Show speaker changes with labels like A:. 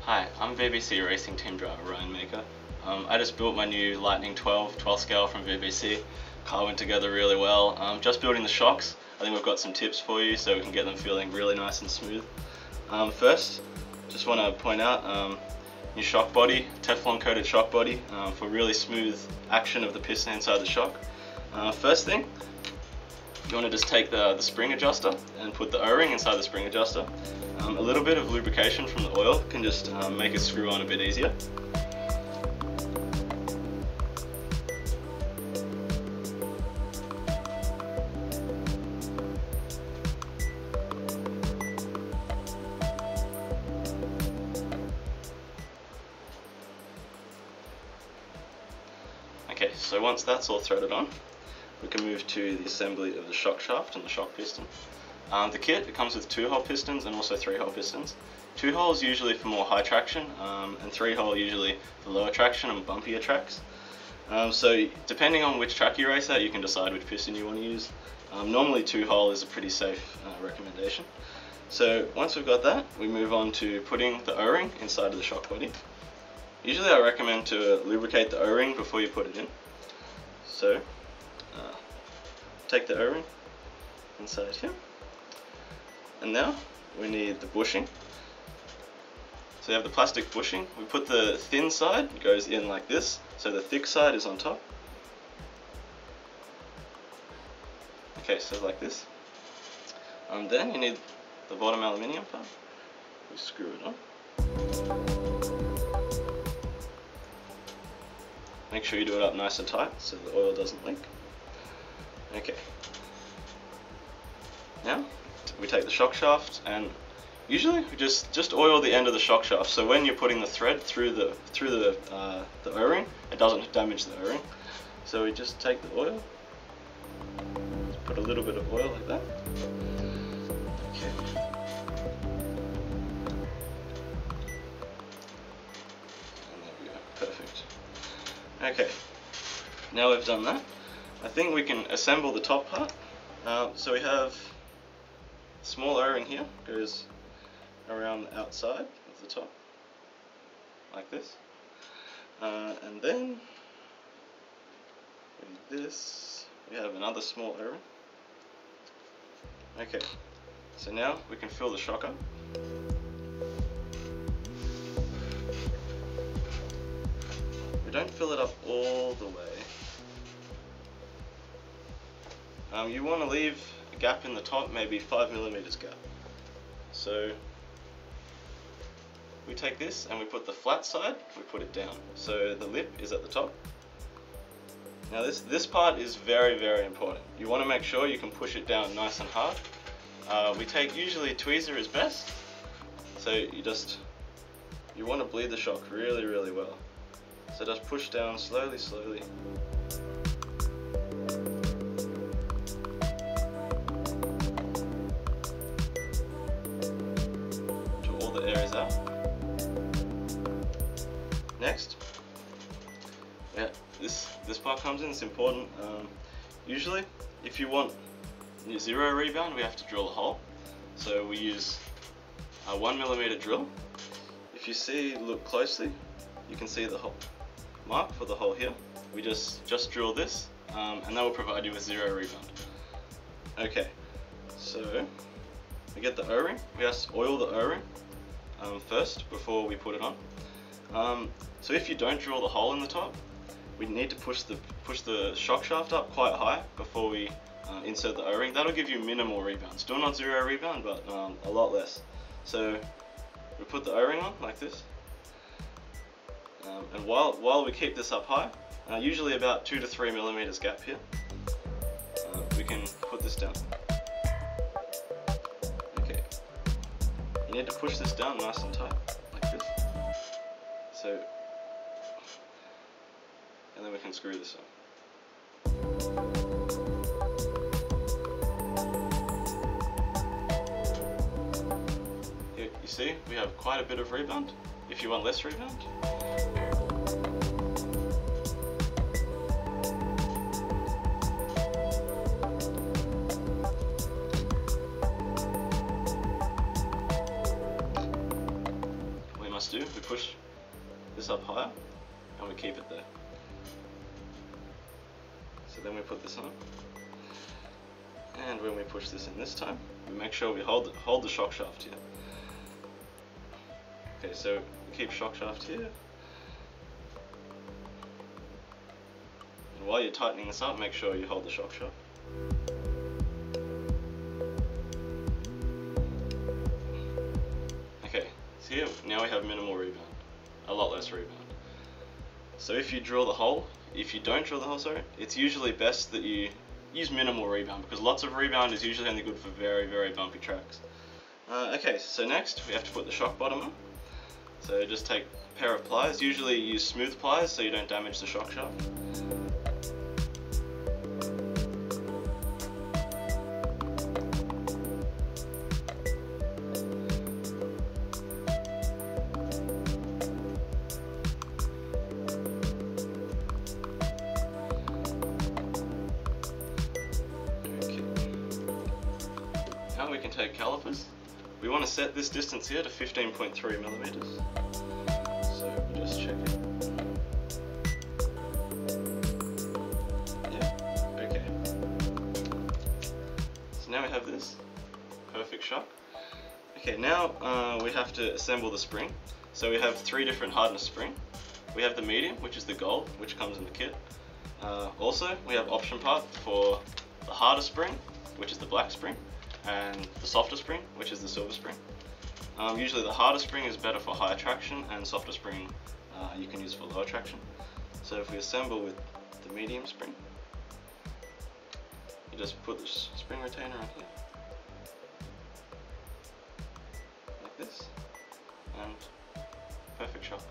A: Hi, I'm VBC Racing Team Driver Ryan Maker. I just built my new Lightning 12 scale from VBC. Car went together really well. Just building the shocks. I think we've got some tips for you so we can get them feeling really nice and smooth. First, just want to point out new shock body, Teflon coated shock body for really smooth action of the piston inside the shock. First thing, you want to just take the spring adjuster and put the O-ring inside the spring adjuster. A little bit of lubrication from the oil can just make it screw on a bit easier. Okay, so once that's all threaded on, we can move to the assembly of the shock shaft and the shock piston. The kit, it comes with 2-hole pistons and also 3-hole pistons. 2-hole is usually for more high traction, and 3-hole usually for lower traction and bumpier tracks. So depending on which track you race at, you can decide which piston you want to use. Normally 2-hole is a pretty safe recommendation. So once we've got that, we move on to putting the O-ring inside of the shock body. Usually I recommend to lubricate the O-ring before you put it in. So take the O-ring inside here. And now we need the bushing. So you have the plastic bushing. We put the thin side, goes in like this, so the thick side is on top. Okay, so like this. And then you need the bottom aluminium part. We screw it on. Make sure you do it up nice and tight so the oil doesn't leak. Okay. Now we take the shock shaft and usually we just oil the end of the shock shaft. So when you're putting the thread through the O-ring, it doesn't damage the O-ring. So we just take the oil, just put a little bit of oil like that. Okay. And there we go. Perfect. Okay. Now we've done that, I think we can assemble the top part. So we have small O-ring here, goes around the outside of the top, like this. And then with this, we have another small O-ring. Okay, so now we can fill the shock up. We don't fill it up all the way. You want to leave a gap in the top, maybe 5mm gap. So we take this and we put the flat side, we put it down. So the lip is at the top. Now this part is very, very important. You want to make sure you can push it down nice and hard. We take usually a tweezer is best. So you want to bleed the shock really, really well. So just push down slowly, slowly. Out. Next, this part comes in. It's important. Usually, if you want 0 rebound, we have to drill a hole. So we use a 1mm drill. If you look closely, you can see the hole mark for the hole here. We just drill this, and that will provide you with 0 rebound. Okay, so we get the O-ring. We have to oil the O-ring first before we put it on. So if you don't drill the hole in the top, we need to push the shock shaft up quite high before we insert the O-ring. That'll give you minimal rebound. Still not 0 rebound, but a lot less. So we put the O-ring on like this, and while we keep this up high, usually about 2 to 3mm gap here, we can put this down. You need to push this down nice and tight, like this. So, and then we can screw this on. Here, you see, we have quite a bit of rebound. If you want less rebound, do, we push this up higher and we keep it there. So then we put this on, and when we push this in this time, we make sure we hold the shock shaft here. Okay, so we keep shock shaft here, and while you're tightening this up, make sure you hold the shock shaft. Okay, so here now we have minimal rebound, a lot less rebound. So if you drill the hole, if you don't drill the hole, sorry, it's usually best that you use minimal rebound, because lots of rebound is usually only good for very, very bumpy tracks. Okay, so next we have to put the shock bottom on. So just take a pair of pliers, usually use smooth pliers so you don't damage the shock shaft. Now we can take calipers. We want to set this distance here to 15.3 millimeters. So we just check it. Yeah, okay. So now we have this perfect shock. Okay, now we have to assemble the spring. So we have 3 different hardness spring. We have the medium, which is the gold, which comes in the kit. Also, we have option part for the harder spring, which is the black spring, and the softer spring, which is the silver spring. Usually the harder spring is better for higher traction, and softer spring you can use for lower traction. So if we assemble with the medium spring, you just put the spring retainer on here, like this, and perfect shock.